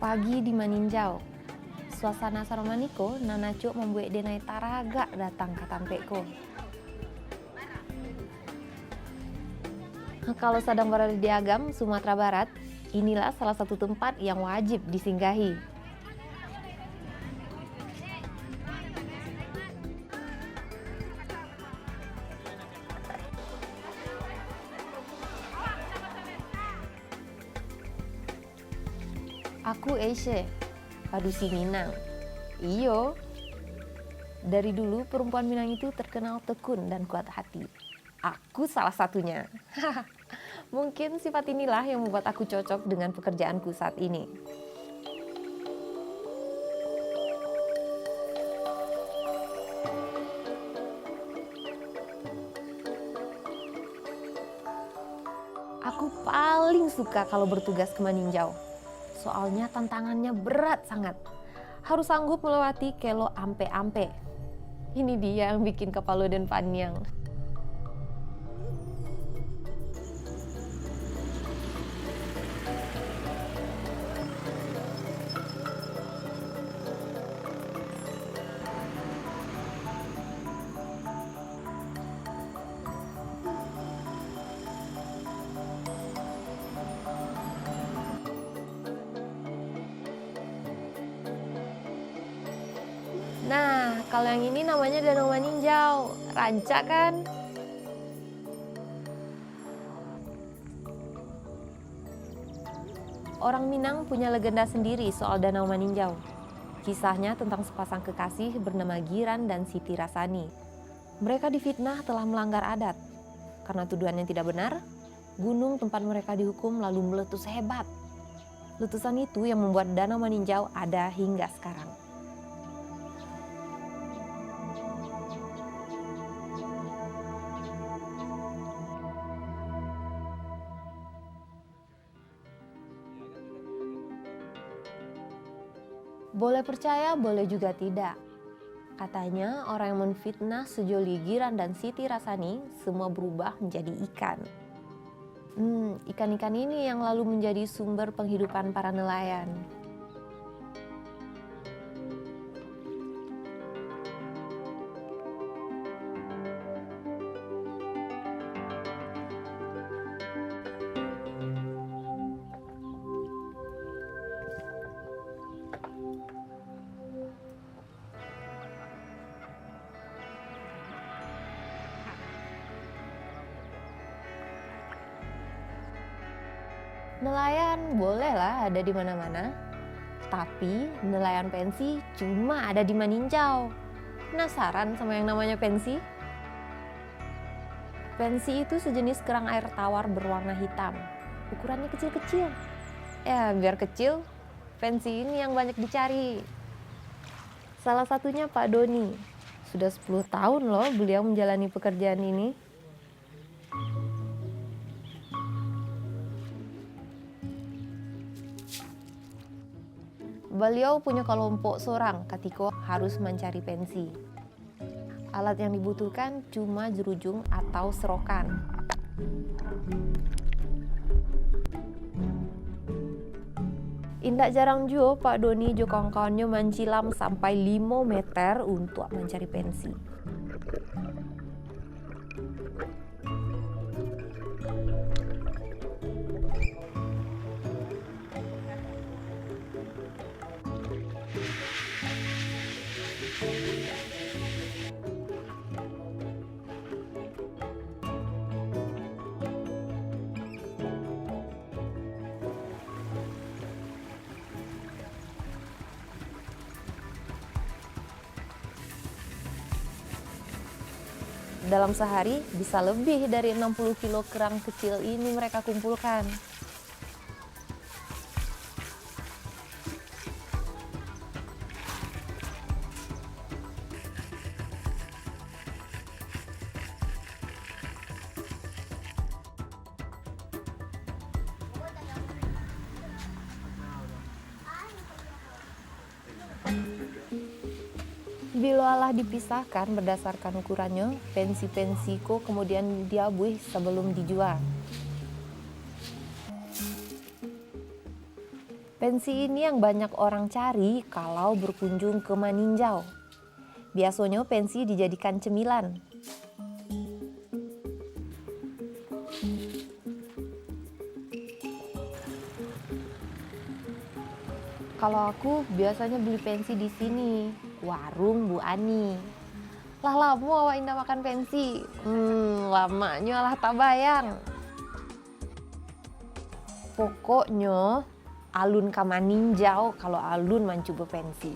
Pagi di Maninjau, suasana saromaniko nanaco membuat denai taraga datang ke tampeko. Kalau sedang berada di Agam, Sumatera Barat, inilah salah satu tempat yang wajib disinggahi. Aku Aisy, padusi Minang. Iyo, dari dulu perempuan Minang itu terkenal tekun dan kuat hati. Aku salah satunya. Mungkin sifat inilah yang membuat aku cocok dengan pekerjaanku saat ini. Aku paling suka kalau bertugas ke Maninjau. Soalnya tantangannya berat sangat. Harus sanggup melewati kelo ampe-ampe. Ini dia yang bikin kepala dan panjang. Nah, kalau yang ini namanya Danau Maninjau. Rancak kan? Orang Minang punya legenda sendiri soal Danau Maninjau. Kisahnya tentang sepasang kekasih bernama Giran dan Siti Rasani. Mereka difitnah telah melanggar adat. Karena tuduhan yang tidak benar, gunung tempat mereka dihukum lalu meletus hebat. Letusan itu yang membuat Danau Maninjau ada hingga sekarang. Boleh percaya, boleh juga tidak. Katanya orang yang menfitnah sejoli Giran dan Siti Rasani semua berubah menjadi ikan. Ikan-ikan ini yang lalu menjadi sumber penghidupan para nelayan. Nelayan bolehlah ada di mana-mana, tapi nelayan pensi cuma ada di Maninjau. Penasaran sama yang namanya pensi? Pensi itu sejenis kerang air tawar berwarna hitam. Ukurannya kecil-kecil. Ya, biar kecil, pensi ini yang banyak dicari. Salah satunya Pak Doni. Sudah 10 tahun loh beliau menjalani pekerjaan ini. Beliau punya kelompok sorang ketika harus mencari pensi. Alat yang dibutuhkan cuma jerujung atau serokan. Indak jarang juga Pak Doni jo kawan-kawannya mencilam sampai 5 meter untuk mencari pensi. Dalam sehari bisa lebih dari 60 kilo kerang kecil ini mereka kumpulkan. Bila dipisahkan berdasarkan ukurannya, pensi-pensiko kemudian diabuih sebelum dijual. Pensi ini yang banyak orang cari kalau berkunjung ke Maninjau. Biasanya pensi dijadikan cemilan. Kalau aku biasanya beli pensi di sini, warung Bu Ani. Lah lama awak indah makan pensi. Lamanya lah tak bayang. Pokoknya alun ka Maninjau kalau alun mencoba pensi.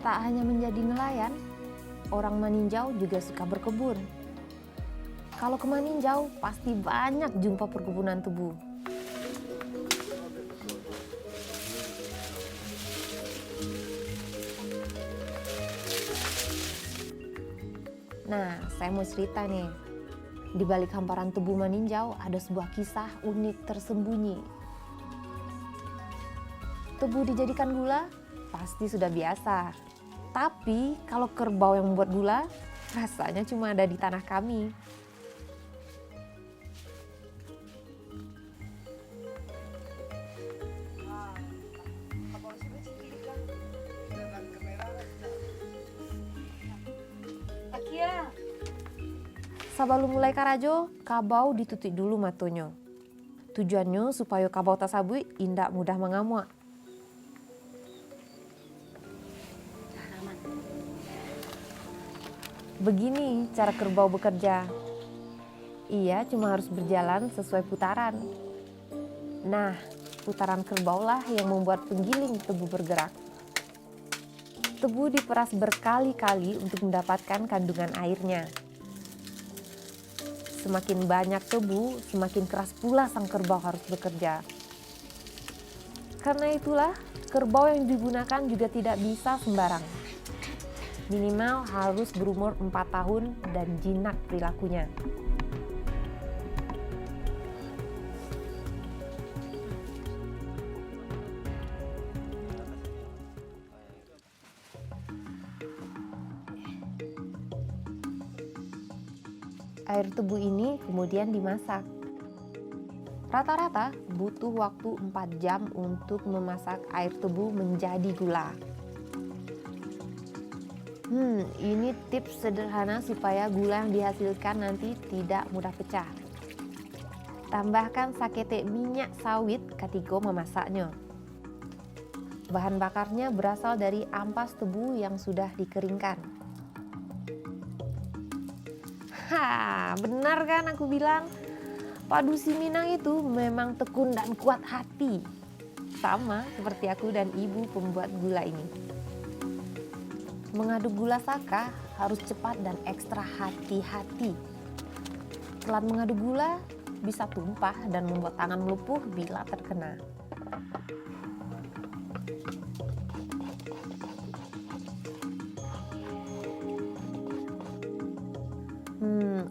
Tak hanya menjadi nelayan, orang Maninjau juga suka berkebun. Kalau ke Maninjau, pasti banyak jumpa perkebunan tebu. Nah, saya mau cerita nih. Di balik hamparan tebu Maninjau ada sebuah kisah unik tersembunyi. Tebu dijadikan gula, pasti sudah biasa. Tapi kalau kerbau yang membuat gula, rasanya cuma ada di tanah kami. Sebelum mulai karajo, kabau ditutup dulu matonya. Tujuannya supaya kabau tersebut indak mudah mengamuk. Begini cara kerbau bekerja. Ia cuma harus berjalan sesuai putaran. Nah, putaran kerbau lah yang membuat penggiling tebu bergerak. Tebu diperas berkali-kali untuk mendapatkan kandungan airnya. Semakin banyak tebu, semakin keras pula sang kerbau harus bekerja. Karena itulah, kerbau yang digunakan juga tidak bisa sembarang. Minimal harus berumur 4 tahun dan jinak perilakunya. Air tebu ini kemudian dimasak. Rata-rata butuh waktu 4 jam untuk memasak air tebu menjadi gula. Ini tips sederhana supaya gula yang dihasilkan nanti tidak mudah pecah. Tambahkan sakete minyak sawit ketika memasaknya. Bahan bakarnya berasal dari ampas tebu yang sudah dikeringkan. Benar kan aku bilang? Pak Dusi Minang itu memang tekun dan kuat hati. Sama seperti aku dan ibu pembuat gula ini. Mengaduk gula saka harus cepat dan ekstra hati-hati. Telat mengaduk gula bisa tumpah dan membuat tangan melepuh bila terkena.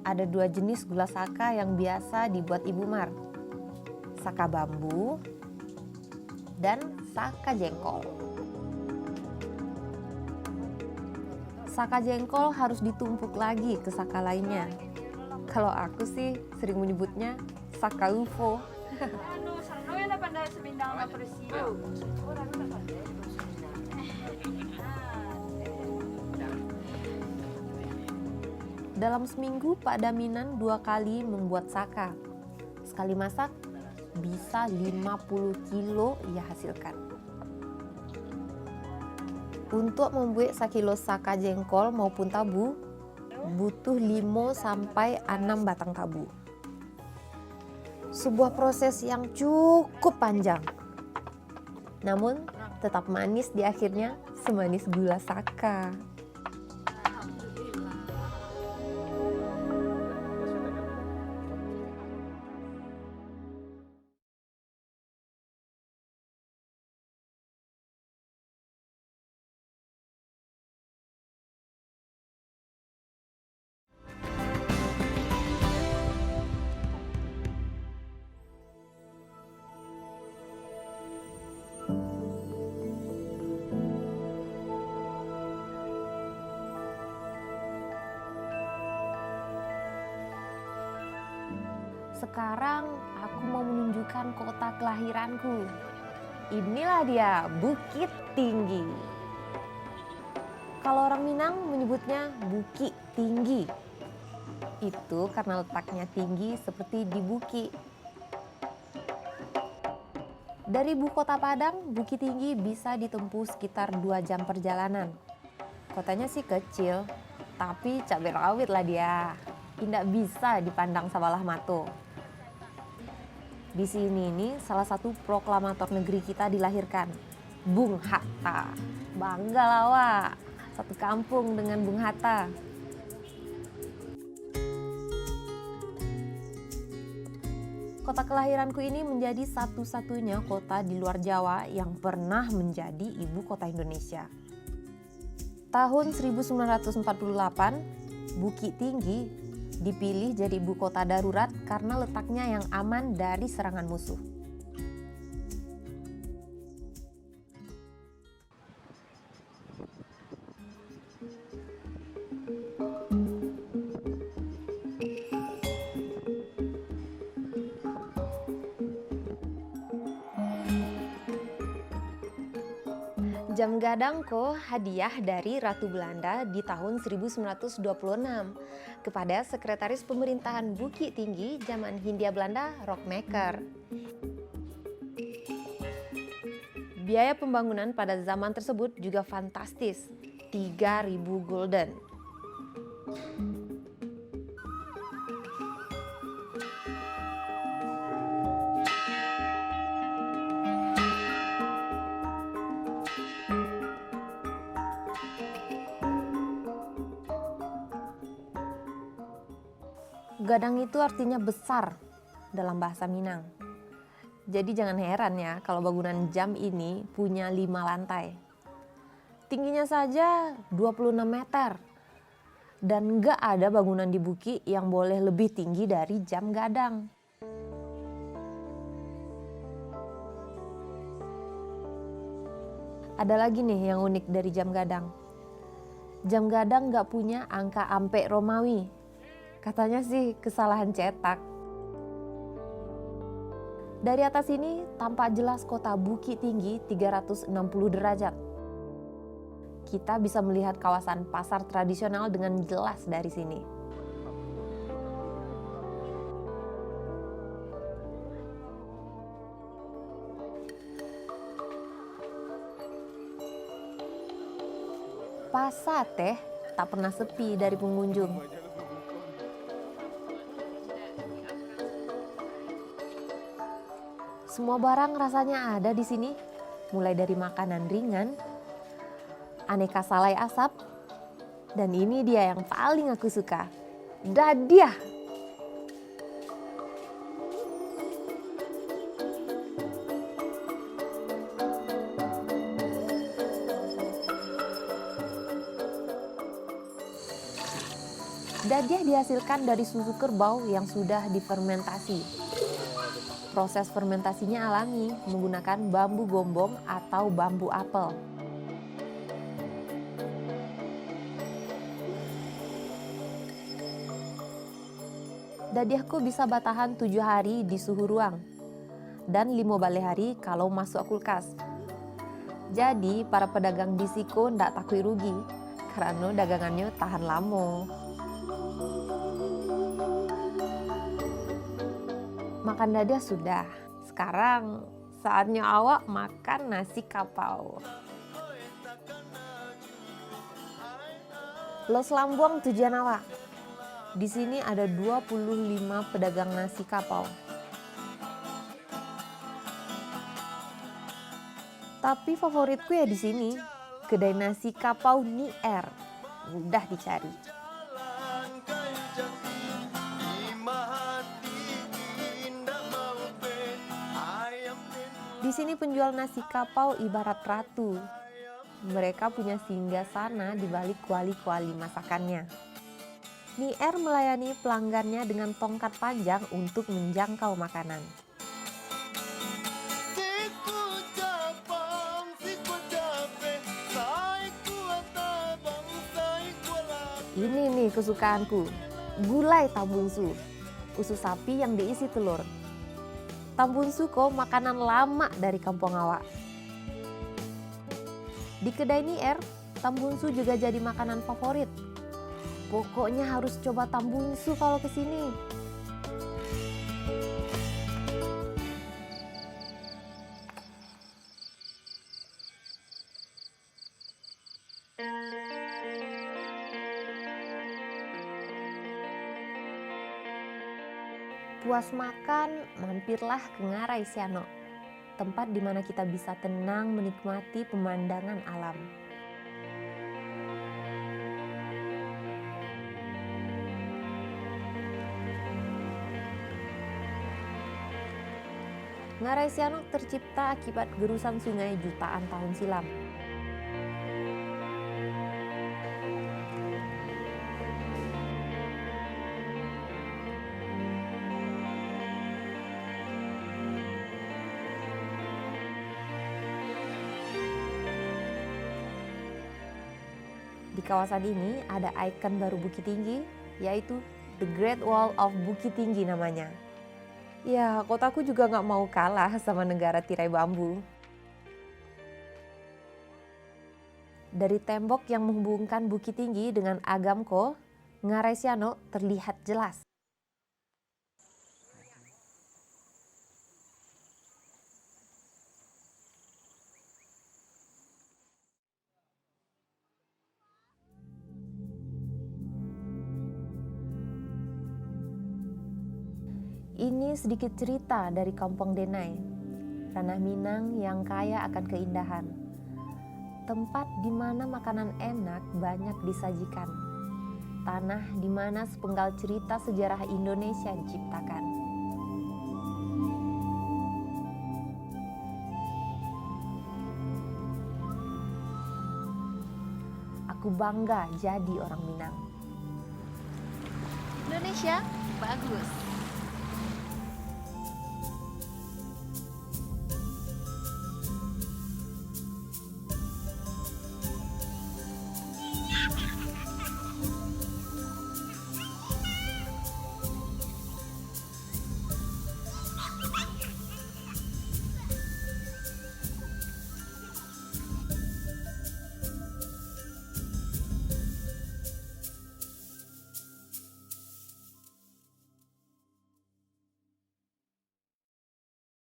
Ada 2 jenis gula saka yang biasa dibuat Ibu Mar. Saka bambu dan saka jengkol. Saka jengkol harus ditumpuk lagi ke saka lainnya. Kalau aku sih sering menyebutnya saka UFO. Dalam seminggu Pak Daminan 2 kali membuat saka. Sekali masak bisa 50 kilo ia hasilkan. Untuk membuat 1 kilo saka jengkol maupun tabu, butuh 5 sampai 6 batang tabu. Sebuah proses yang cukup panjang. Namun tetap manis di akhirnya, semanis gula saka. Sekarang aku mau menunjukkan kota kelahiranku. Inilah dia, Bukit Tinggi. Kalau orang Minang menyebutnya Bukit Tinggi. Itu karena letaknya tinggi seperti di bukit. Dari ibu kota Padang, Bukit Tinggi bisa ditempuh sekitar 2 jam perjalanan. Kotanya sih kecil, tapi cabai rawit lah dia. Tidak bisa dipandang sebelah mata. Di sini nih salah satu proklamator negeri kita dilahirkan, Bung Hatta. Bangga lah Wak, satu kampung dengan Bung Hatta. Kota kelahiranku ini menjadi satu-satunya kota di luar Jawa yang pernah menjadi ibu kota Indonesia. Tahun 1948, Bukit Tinggi dipilih jadi ibu kota darurat karena letaknya yang aman dari serangan musuh. Jam gadangko hadiah dari Ratu Belanda di tahun 1926 kepada Sekretaris Pemerintahan Bukit Tinggi zaman Hindia Belanda Rockmaker. Biaya pembangunan pada zaman tersebut juga fantastis, 3.000 gulden. Gadang itu artinya besar dalam bahasa Minang. Jadi jangan heran ya kalau bangunan jam ini punya 5 lantai. Tingginya saja 26 meter. Dan nggak ada bangunan di bukit yang boleh lebih tinggi dari jam gadang. Ada lagi nih yang unik dari jam gadang. Jam gadang nggak punya angka ampek Romawi. Katanya sih kesalahan cetak. Dari atas ini tampak jelas kota Bukit Tinggi 360 derajat. Kita bisa melihat kawasan pasar tradisional dengan jelas dari sini. Pasar teh tak pernah sepi dari pengunjung. Semua barang rasanya ada di sini, mulai dari makanan ringan, aneka salai asap, dan ini dia yang paling aku suka, dadiah. Dadiah dihasilkan dari susu kerbau yang sudah difermentasi. Proses fermentasinya alami menggunakan bambu gombong atau bambu apel. Dadiahku bisa bertahan 7 hari di suhu ruang dan 5 balik hari kalau masuk kulkas. Jadi para pedagang di Siko ndak takut rugi karena dagangannya tahan lama. Makan dadiah sudah, sekarang saatnya awak makan nasi kapau. Los Lambuang tujuan awak. Di sini ada 25 pedagang nasi kapau. Tapi favoritku ya di sini, kedai nasi kapau Nier. Mudah dicari. Di sini penjual nasi kapau ibarat ratu. Mereka punya singgasana di balik kuali-kuali masakannya. Nier melayani pelanggannya dengan tongkat panjang untuk menjangkau makanan. Ini nih kesukaanku, gulai tambungsu. usus sapi yang diisi telur. Tambun suko makanan lama dari kampung awak. Di kedai Nier, tambunsu juga jadi makanan favorit. Pokoknya harus coba tambunsu kalau kesini. Puas makan, mampirlah ke Ngarai Siano, tempat di mana kita bisa tenang menikmati pemandangan alam. Ngarai Siano tercipta akibat gerusan sungai jutaan tahun silam. Di kawasan ini ada ikon baru Bukit Tinggi, yaitu The Great Wall of Bukit Tinggi namanya. Ya, kotaku juga nggak mau kalah sama negara tirai bambu. Dari tembok yang menghubungkan Bukit Tinggi dengan Agamko, Ngarai Siano terlihat jelas. Ini sedikit cerita dari Kampung Denai, tanah Minang yang kaya akan keindahan. Tempat di mana makanan enak banyak disajikan. Tanah di mana sepenggal cerita sejarah Indonesia diciptakan. Aku bangga jadi orang Minang. Indonesia bagus.